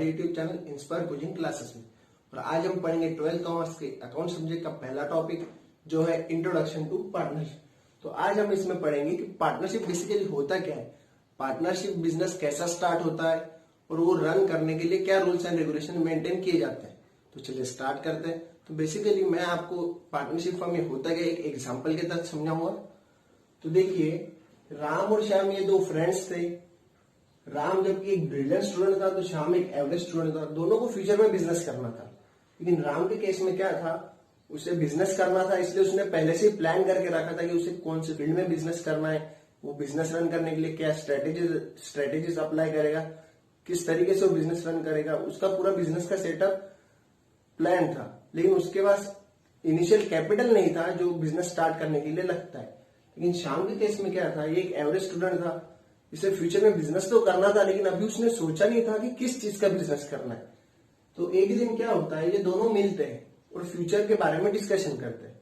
हमारे YouTube channel inspire coaching classes में। और आज हम पढ़ेंगे 12th कॉमर्स के अकाउंट सब्जेक्ट का पहला टॉपिक जो है इंट्रोडक्शन टू पार्टनरशिप। तो आज हम इसमें पढ़ेंगे कि पार्टनरशिप बेसिकली होता क्या है, पार्टनरशिप बिजनेस कैसा स्टार्ट होता है और वो रन करने के लिए क्या रूल्स एंड रेगुलेशन मेंटेन किए जाते हैं। तो चलिए स्टार्ट करते हैं। तो बेसिकली मैं आपको पार्टनरशिप फर्म में होता क्या एक एग्जाम्पल के तहत समझाऊंगा। तो देखिए, राम और श्याम ये दो फ्रेंड्स थे। राम जबकि एक ब्रिलियंट स्टूडेंट था तो श्याम एक एवरेज स्टूडेंट था। दोनों को फ्यूचर में बिजनेस करना था, लेकिन राम के केस में क्या था, उसे बिजनेस करना था, इसलिए उसने पहले से प्लान करके रखा था कि उसे कौन से फील्ड में बिजनेस करना है, वो बिजनेस रन करने के लिए क्या स्ट्रेटेजीज अप्लाई करेगा, किस तरीके से वो बिजनेस रन करेगा, उसका पूरा बिजनेस का सेटअप प्लान था। लेकिन उसके पास इनिशियल कैपिटल नहीं था जो बिजनेस स्टार्ट करने के लिए लगता है। लेकिन श्याम के केस में क्या था, ये एक एवरेज स्टूडेंट था, इसे फ्यूचर में बिजनेस तो करना था, लेकिन अभी उसने सोचा नहीं था कि किस चीज का बिजनेस करना है। तो एक दिन क्या होता है, ये दोनों मिलते हैं और फ्यूचर के बारे में डिस्कशन करते हैं।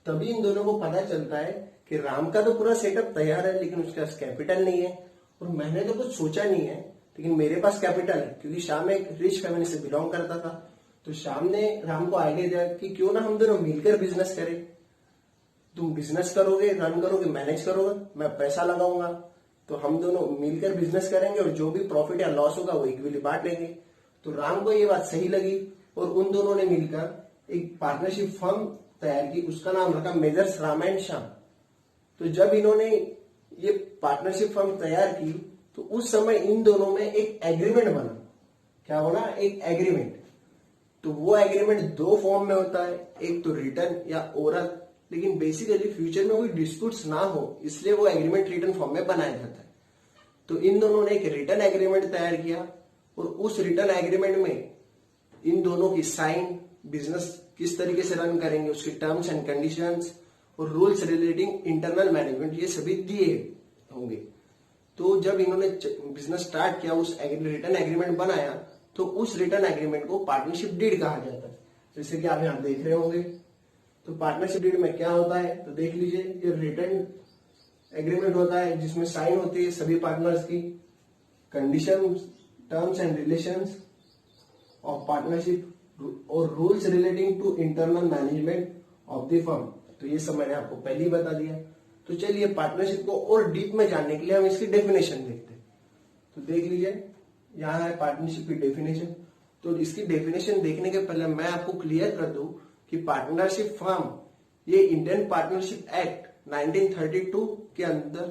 तभी इन दोनों को पता चलता है कि राम का तो पूरा सेटअप तैयार है, लेकिन उसके पास कैपिटल नहीं है, और मैंने तो कुछ सोचा नहीं है, लेकिन मेरे पास कैपिटल है, क्योंकि श्याम एक रिच फैमिली से बिलोंग करता था। तो श्याम ने राम को आइडिया दिया कि क्यों ना हम दोनों मिलकर बिजनेस करें। तुम बिजनेस करोगे, रन करोगे, मैनेज करोगे, मैं पैसा लगाऊंगा, तो हम दोनों मिलकर बिजनेस करेंगे और जो भी प्रॉफिट या लॉस होगा वो इक्वली बांट लेंगे। तो राम को ये बात सही लगी और उन दोनों ने मिलकर एक पार्टनरशिप फर्म तैयार की, उसका नाम रखा मेजर्स राम एंड श्याम। तो जब इन्होंने ये पार्टनरशिप फर्म तैयार की तो उस समय इन दोनों में एक एग्रीमेंट बना। क्या बना? एक एग्रीमेंट। तो वो एग्रीमेंट दो फॉर्म में होता है, एक तो रिटन या ओरल, लेकिन बेसिकली फ्यूचर में कोई डिस्प्यूट्स ना हो इसलिए वो एग्रीमेंट रिटन फॉर्म में बनाया जाता है। तो इन दोनों ने एक रिटन एग्रीमेंट तैयार किया और उस रिटन एग्रीमेंट में इन दोनों की साइन, बिजनेस किस तरीके से रन करेंगे, उसके टर्म्स एंड कंडीशंस और रूल्स रिलेटिंग इंटरनल मैनेजमेंट, ये सभी दिए होंगे। तो जब इन्होंने बिजनेस स्टार्ट किया, उस रिटन एग्रीमेंट बनाया, तो उस रिटन एग्रीमेंट को पार्टनरशिप डीड कहा जाता है, जैसे कि आप यहाँ देख रहे होंगे। तो पार्टनरशिप डीड में क्या होता है, तो देख लीजिए, ये रिटन एग्रीमेंट होता है जिसमें साइन होती है सभी पार्टनर्स की, condition, terms and relations of partnership और rules relating to internal management of the firm. तो ये सब मैंने आपको पहले ही बता दिया। तो चलिए पार्टनरशिप को और डीप में जानने के लिए हम इसकी डेफिनेशन देखते हैं। तो देख लीजिए, यहाँ है पार्टनरशिप की डेफिनेशन। तो इसकी डेफिनेशन देखने के पहले मैं आपको क्लियर कर दूं कि पार्टनरशिप फर्म ये इंडियन पार्टनरशिप एक्ट 1932 के अंदर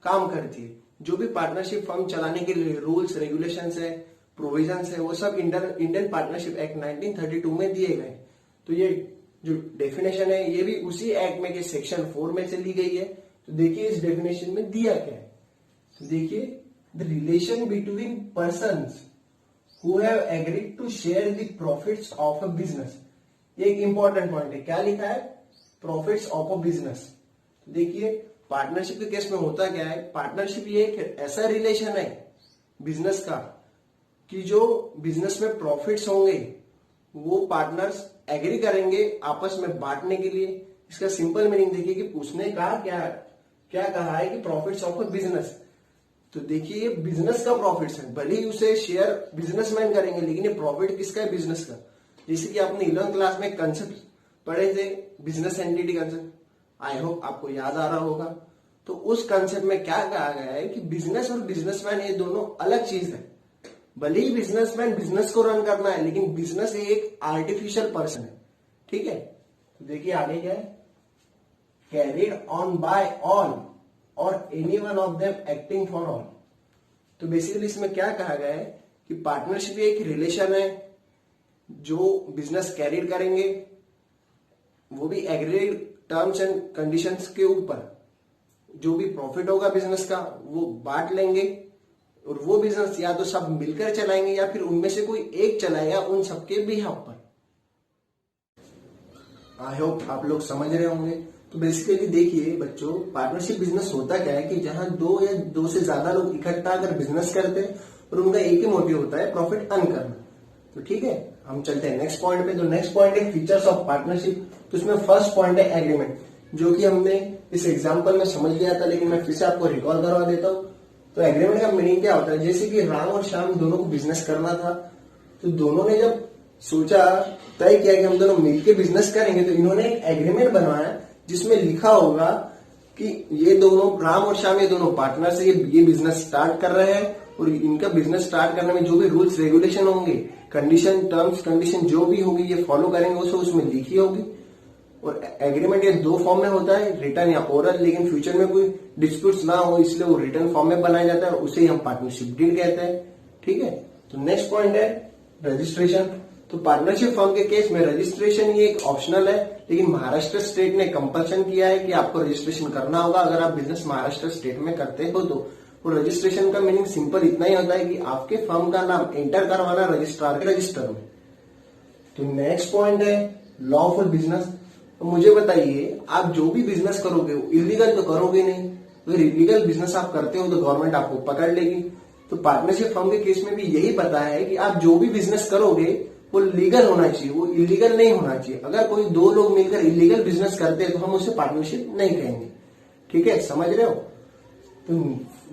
काम करती है। जो भी पार्टनरशिप फर्म चलाने के लिए रूल्स, रेगुलेशंस है, प्रोविजंस है, वो सब इंडियन पार्टनरशिप एक्ट 1932 में दिए गए। तो ये जो डेफिनेशन है ये भी उसी एक्ट में के सेक्शन 4 में से ली गई है। तो देखिए इस डेफिनेशन में दिया क्या है। तो देखिए, the relation between persons who have agreed to share the profits of a business. ये एक इंपॉर्टेंट पॉइंट है। क्या लिखा है? Profits of a business. देखिए पार्टनरशिप के केस में होता क्या है, पार्टनरशिप ये एक ऐसा रिलेशन है बिजनेस का कि जो बिजनेस में प्रॉफिट्स होंगे वो पार्टनर्स एग्री करेंगे आपस में बांटने के लिए। इसका सिंपल मीनिंग देखिए कि पूछने का क्या कहा है कि प्रॉफिट्स ऑफ अ बिजनेस। तो देखिए ये बिजनेस का प्रॉफिट्स है, भले ही उसे शेयर बिजनेसमैन करेंगे, लेकिन ये प्रॉफिट किसका है? बिजनेस का। जैसे कि आपने 11th क्लास में कंसेप्ट पढ़े थे, business entity concept, I hope आपको याद आ रहा होगा। तो उस कंसेप्ट में क्या कहा गया है कि बिजनेस और बिजनेसमैन ये दोनों अलग चीज है। भले ही बिजनेसमैन बिजनेस को रन करना है, लेकिन बिजनेस एक आर्टिफिशियल पर्सन है। ठीक है, तो देखिए आगे क्या है, कैरिड ऑन बाय ऑल और any one of them acting for all. तो बेसिकली इसमें क्या कहा गया है कि पार्टनरशिप एक रिलेशन है जो बिजनेस कैरिड करेंगे, वो भी एग्रीड टर्म्स एंड कंडीशंस के ऊपर। जो भी प्रॉफिट होगा बिजनेस का वो बांट लेंगे, और वो बिजनेस या तो सब मिलकर चलाएंगे या फिर उनमें से कोई एक चलाएगा उन सबके बिहाफ पर। आई होप आप लोग समझ रहे होंगे। तो बेसिकली देखिए बच्चों, पार्टनरशिप बिजनेस होता क्या है कि जहां दो या दो से ज्यादा लोग इकट्ठा अगर बिजनेस करते हैं और उनका एक ही मोटिव होता है प्रॉफिट अर्न करना। तो ठीक है, हम चलते हैं नेक्स्ट पॉइंट पे। तो नेक्स्ट पॉइंट है फीचर्स ऑफ पार्टनरशिप। तो इसमें फर्स्ट पॉइंट है एग्रीमेंट, जो कि हमने इस एग्जांपल में समझ लिया था, लेकिन मैं फिर से आपको रिकॉल करवा देता हूँ। तो एग्रीमेंट का मीनिंग क्या होता है, जैसे कि राम और श्याम दोनों को बिजनेस करना था, तो दोनों ने जब सोचा, तय किया कि हम दोनों मिलकर बिजनेस करेंगे, तो इन्होंने एक एग्रीमेंट बनवाया जिसमें लिखा होगा कि ये दोनों राम और श्याम, ये दोनों पार्टनर से ये बिजनेस स्टार्ट कर रहे हैं और इनका बिजनेस स्टार्ट करने में जो भी रूल्स रेगुलेशन होंगे, कंडीशन, टर्म्स कंडीशन जो भी होगी, ये फॉलो करेंगे, वो सब उसमें लिखी होगी। और एग्रीमेंट ये दो फॉर्म में होता है, रिटर्न या ओरल, लेकिन फ्यूचर में कोई डिस्प्यूट्स ना हो इसलिए वो रिटर्न फॉर्म में बनाया जाता है, उसे ही हम पार्टनरशिप डीड कहते हैं। ठीक है, तो नेक्स्ट पॉइंट है रजिस्ट्रेशन। तो पार्टनरशिप फर्म के केस में रजिस्ट्रेशन ये एक ऑप्शनल है, लेकिन महाराष्ट्र स्टेट ने कंपल्सन किया है कि आपको रजिस्ट्रेशन करना होगा अगर आप बिजनेस महाराष्ट्र स्टेट में करते हो तो। और रजिस्ट्रेशन का मीनिंग सिंपल इतना ही होता है कि आपके फर्म का नाम एंटर करवाना रजिस्ट्रार के रजिस्टर में। तो नेक्स्ट पॉइंट है लॉफुल बिजनेस। तो मुझे बताइए, आप जो भी बिजनेस करोगे इलीगल तो करोगे नहीं, अगर इलीगल बिजनेस आप करते हो तो गवर्नमेंट आपको पकड़ लेगी। तो पार्टनरशिप फर्म के केस में भी यही पता है कि आप जो भी बिजनेस करोगे वो लीगल होना चाहिए, वो इलीगल नहीं होना चाहिए। अगर कोई दो लोग मिलकर इलीगल बिजनेस करते हैं तो हम उसे पार्टनरशिप नहीं कहेंगे। ठीक है, समझ रहे हो। तो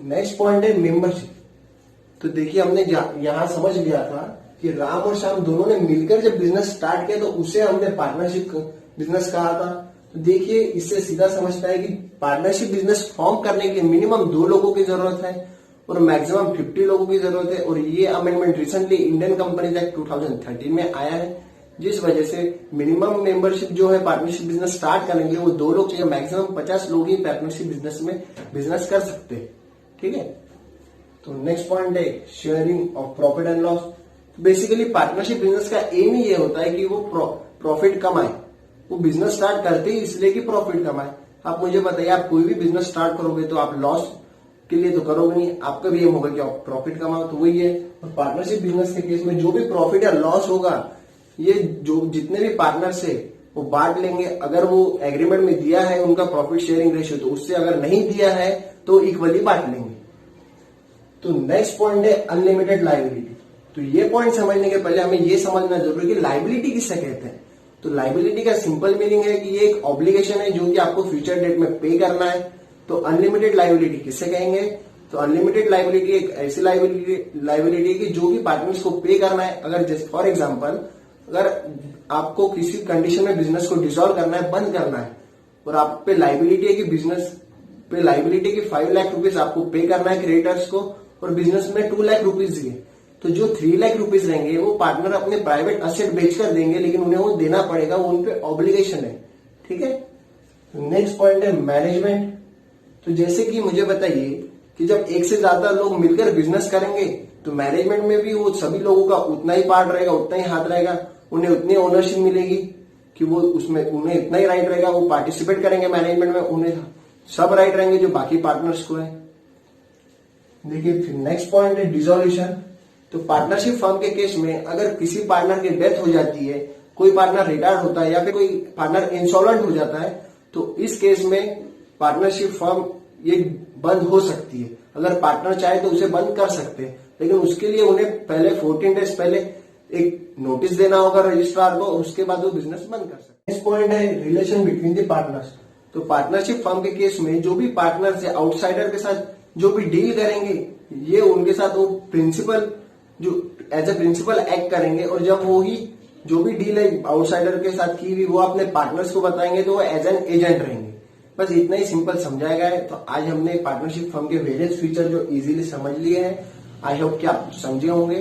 नेक्स्ट पॉइंट है मेंबरशिप। तो देखिए, हमने यहां समझ लिया था कि राम और श्याम दोनों ने मिलकर जब बिजनेस स्टार्ट किया तो उसे हमने पार्टनरशिप बिजनेस कहा था। तो देखिए, इससे सीधा समझता है कि पार्टनरशिप बिजनेस फॉर्म करने के लिए मिनिमम 2 लोगों की जरूरत है और मैक्सिमम 50 लोगों की जरूरत है। और ये amendment recently Indian companies act 2013 में आया है, जिस वजह से मिनिमम मेंबरशिप जो है पार्टनरशिप बिजनेस स्टार्ट करने के लिए वो 2 लोग चाहिए, मैक्सिमम 50 लोग ही पार्टनरशिप बिजनेस में बिजनेस कर सकते हैं। ठीक है, तो नेक्स्ट पॉइंट है sharing of profit and loss. Basically partnership business का एम ही ये होता है कि वो प्रॉफिट कमाए। वो बिजनेस स्टार्ट करते ही इसलिए कि प्रॉफिट कमाए। आप मुझे बताइए, आप कोई भी बिजनेस स्टार्ट करोगे तो आप लॉस के लिए तो करोगे नहीं, आपका भी एम होगा कि आप प्रॉफिट कमाओ, तो वही है। और पार्टनरशिप बिजनेस के केस में जो भी प्रॉफिट या लॉस होगा, ये जो जितने भी पार्टनर्स है वो बांट लेंगे। अगर वो एग्रीमेंट में दिया है उनका प्रॉफिट शेयरिंग रेशियो, तो उससे अगर नहीं दिया है तो इक्वली बांट लेंगे। तो नेक्स्ट पॉइंट है अनलिमिटेड लायबिलिटी। तो ये पॉइंट समझने के पहले हमें ये समझना जरूरी है कि लायबिलिटी किसे कहते हैं। तो लायबिलिटी का सिंपल मीनिंग है कि ये एक ऑब्लिगेशन है जो कि आपको फ्यूचर डेट में पे करना है। तो अनलिमिटेड लायबिलिटी किसे कहेंगे? तो अनलिमिटेड लायबिलिटी एक ऐसी लायबिलिटी की जो कि पार्टनर्स को पे करना है। अगर जैसे फॉर एग्जांपल, अगर आपको किसी कंडीशन में बिजनेस को डिसॉल्व करना है, बंद करना है, और आप पे लायबिलिटी है कि बिजनेस पे लायबिलिटी की 5 लाख रुपीज आपको पे करना है क्रेडिटर्स को, और बिजनेस में 2 लाख रुपीज दिए, तो जो 3 लाख रुपीज रहेंगे वो पार्टनर अपने प्राइवेट असेट बेचकर देंगे, लेकिन उन्हें वो देना पड़ेगा, वो उन पे ऑब्लिगेशन है। ठीक है, नेक्स्ट पॉइंट है मैनेजमेंट। तो जैसे कि मुझे बताइए कि जब एक से ज्यादा लोग मिलकर बिजनेस करेंगे तो मैनेजमेंट में भी वो सभी लोगों का उतना ही पार्ट रहेगा, उतना ही हाथ रहेगा, उन्हें उतनी ओनरशिप मिलेगी कि वो उसमें उन्हें इतना ही राइट रहेगा, वो पार्टिसिपेट करेंगे मैनेजमेंट में, उन्हें सब राइट रहेंगे जो बाकी पार्टनर्स को है। देखिए, फिर नेक्स्ट पॉइंट है डिसोल्यूशन। तो पार्टनरशिप फर्म के केस में अगर किसी पार्टनर की डेथ हो जाती है, कोई पार्टनर रिटायर्ड होता है या फिर कोई पार्टनर इंसॉल्वेंट हो जाता है, तो इस केस में पार्टनरशिप फर्म ये बंद हो सकती है। अगर पार्टनर चाहे तो उसे बंद कर सकते हैं, लेकिन उसके लिए उन्हें पहले 14 डेज पहले एक नोटिस देना होगा रजिस्ट्रार को, और उसके बाद वो बिजनेस बंद कर सकते हैं। नेक्स्ट पॉइंट है रिलेशन बिटवीन द पार्टनर्स। तो पार्टनरशिप फर्म के केस में जो भी पार्टनर्स है आउटसाइडर के साथ जो भी डील करेंगे, ये उनके साथ वो प्रिंसिपल जो एज ए प्रिंसिपल एक्ट करेंगे, और जब वो ही जो भी डील है आउटसाइडर के साथ की हुई वो अपने पार्टनर्स को बताएंगे तो वो एज एन एजेंट रहेंगे। बस इतना ही सिंपल समझाया गया है। तो आज हमने पार्टनरशिप फर्म के वेरियस फीचर जो इजीली समझ लिए हैं। आई होप कि आप समझे होंगे।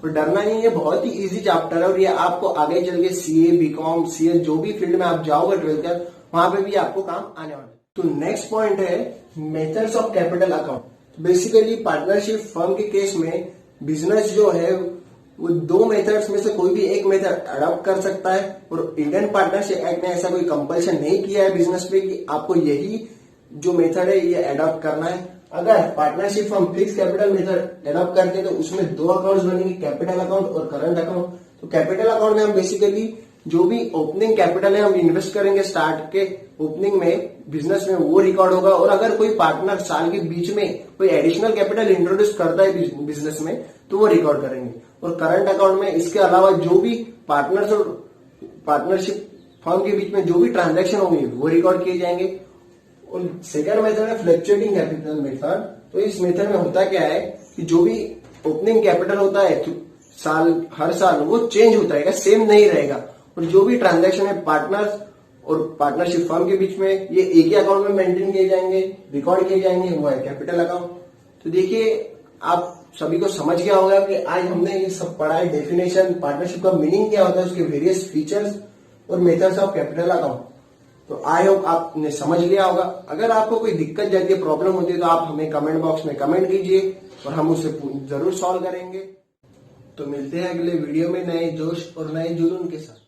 और डरना नहीं, ये बहुत ही इजी चैप्टर है और ये आपको आगे चल के सीए, बीकॉम, सीएस जो भी फील्ड में आप जाओगे 12th का, वहां पे भी आपको काम आने वाला है। तो नेक्स्ट पॉइंट है methods of capital account. Basically partnership firm के केस में बिजनेस जो है वो 2 मेथड्स में से कोई भी एक मेथड अडॉप्ट कर सकता है, और इंडियन पार्टनरशिप एक्ट ने ऐसा कोई कंपल्शन नहीं किया है बिजनेस पे कि आपको यही जो मेथड है ये अडॉप्ट करना है। अगर partnership firm fix capital method adopt करते हैं तो उसमें 2 अकाउंट्स बनेंगे, कैपिटल अकाउंट और करंट अकाउंट। तो कैपिटल अकाउंट में हम बेसिकली जो भी ओपनिंग कैपिटल है हम इन्वेस्ट करेंगे स्टार्ट के ओपनिंग में बिजनेस में, वो रिकॉर्ड होगा। और अगर कोई पार्टनर साल के बीच में कोई एडिशनल कैपिटल इंट्रोड्यूस करता है बिजनेस में तो वो रिकॉर्ड करेंगे। और करंट अकाउंट में इसके अलावा जो भी पार्टनर्स और पार्टनरशिप फर्म के बीच में जो भी ट्रांजैक्शन होंगे वो रिकॉर्ड किए जाएंगे। और सेकंड मेथड है फ्लक्चुएटिंग कैपिटल मेथड। तो इस मेथड में होता क्या है कि जो भी ओपनिंग कैपिटल होता है हर साल वो चेंज होता रहेगा, सेम नहीं रहेगा। और जो भी ट्रांजैक्शन है पार्टनर्स और पार्टनरशिप फर्म के बीच में, ये एक ही अकाउंट में मेंटेन किए जाएंगे, रिकॉर्ड किए जाएंगे, वो है कैपिटल अकाउंट। तो देखिए आप सभी को समझ गया होगा कि आज हमने ये सब पढ़ा है, डेफिनेशन, पार्टनरशिप का मीनिंग क्या होता है, उसके वेरियस फीचर्स और मेथड्स ऑफ कैपिटल अकाउंट। तो आई होप आपने समझ लिया होगा। अगर आपको कोई दिक्कत जाती है, प्रॉब्लम होती है, तो आप हमें कमेंट बॉक्स में कमेंट कीजिए और हम उसे जरूर सॉल्व करेंगे। तो मिलते हैं अगले वीडियो में नए जोश और नए जुनून के साथ।